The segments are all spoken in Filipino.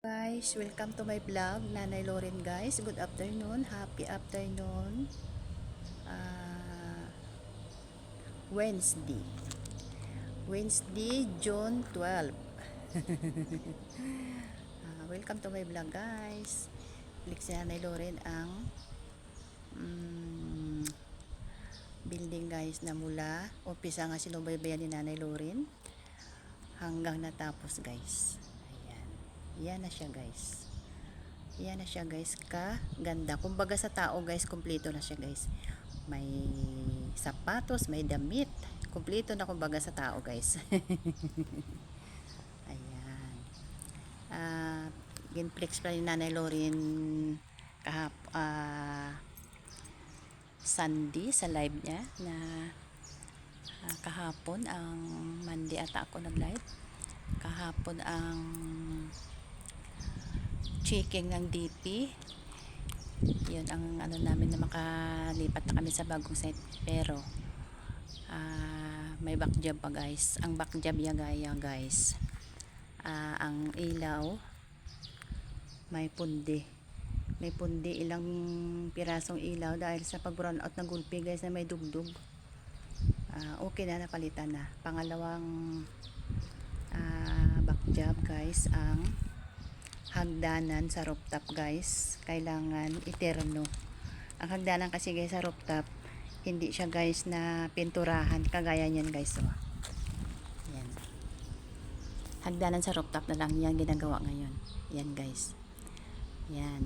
Guys, welcome to my vlog, Nanay Loren guys. Good afternoon, happy afternoon. Wednesday. Wednesday, June 12. Welcome to my vlog guys. Click si Nanay Loren ang building guys na mula umpisa nga sinubaybayan ni Nanay Loren hanggang natapos guys. Ayan. Yan na siya guys. Yan na siya guys, kaganda. Kumbaga sa tao guys, kumpleto na siya guys. May sapatos, may damit. Kumpleto na kumbaga sa tao guys. Ayan. Ginflex pa ni Nanay Loren Sunday sa live niya na kahapon ang Monday ata ako nag-live. Kahapon ang checking ng DP. Yun ang ano namin na makalipat na kami sa bagong site. Pero may back job pa guys. Ang back job ya gaya guys. Ang ilaw may pundi. May pundi ilang pirasong ilaw dahil sa pag-run out ng gulpi guys na may dugdug. Okay na, napalitan na. Pangalawang back job guys ang hagdanan sa rooftop guys. Kailangan iterno. Ang hagdanan kasi guys sa rooftop hindi siya guys na pinturahan kagaya niyan guys. So, yan. Hagdanan sa rooftop na lang yan ginagawa ngayon. Yan guys. Yan.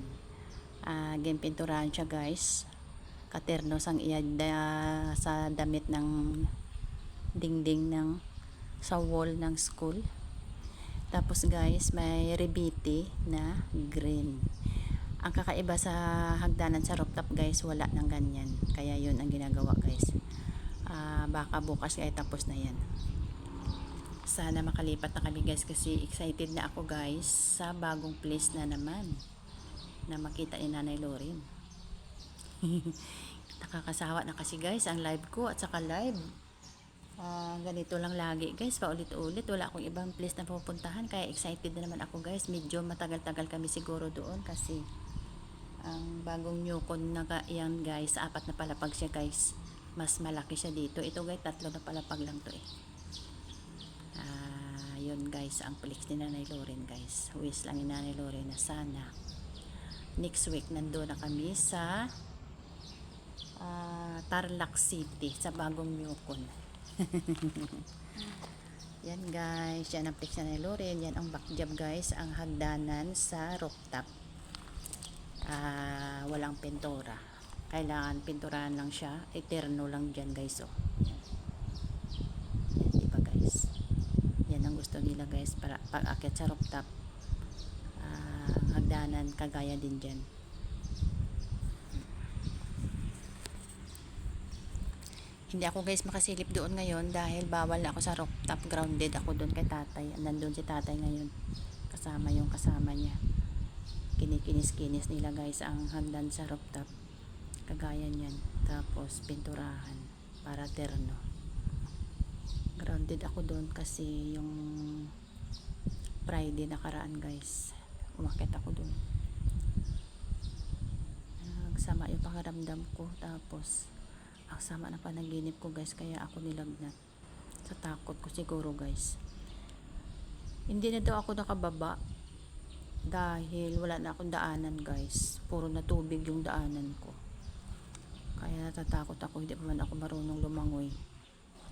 Ginpinturahan siya guys. Katerno sang iyad sa damit ng dingding ng sa wall ng school. Tapos guys, may rebite na green. Ang kakaiba sa hagdanan sa rooftop guys, wala nang ganyan. Kaya yun ang ginagawa guys. Baka bukas ay tapos na yan. Sana makalipat na kami guys kasi excited na ako guys sa bagong place na naman na makita ni Nanay Loren. Nakakasawa na kasi guys ang live ko at saka live ganito lang lagi guys, paulit-ulit, wala akong ibang place na pupuntahan kaya excited na naman ako guys. Medyo matagal-tagal kami siguro doon kasi ang bagong Newcon na yan guys, 4 na palapag siya guys, mas malaki siya dito. Ito guys 3 na palapag lang to eh. Yun guys ang place ni Nanay Loren guys. Wish lang ni Nanay Loren na sana next week nandun na kami sa Tarlac City sa bagong Newcon. Yan guys, yan ang place ni Loren. Yan ang back job guys, ang hagdanan sa rooftop. Walang pintura, kailangan pinturahan lang siya, eterno lang dyan guys. Oh, yan. Yan, diba guys, yan ang gusto nila guys para pag akit sa rooftop. Hagdanan kagaya din dyan. Hindi ako guys makasilip doon ngayon dahil bawal ako sa rooftop, grounded ako doon kay tatay. Nandun si tatay ngayon kasama yung kasama niya. Kinikinis-kinis nila guys ang hagdan sa rooftop kagaya niyan, tapos pinturahan para terno. Grounded ako doon kasi yung Friday nakaraan guys umakyat ako doon, nagsama yung pangaramdam ko, tapos ang sama na panaginip ko guys kaya ako nilagnat sa takot ko siguro guys. Hindi na daw ako nakababa dahil wala na akong daanan guys, puro na tubig yung daanan ko, kaya natatakot ako. Hindi pa man ako marunong lumangoy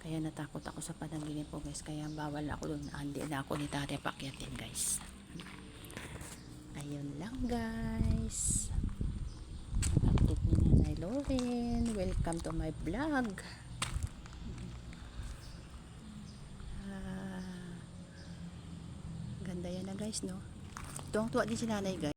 kaya natakot ako sa panaginip ko guys, kaya bawal ako doon. Hindi na ako ni tatay pakyatin guys. Ayun lang guys, ang update ni Nanay Loren. Welcome to my vlog. Ganda yan na guys no. Tuwang-tuwa din si nanay guys.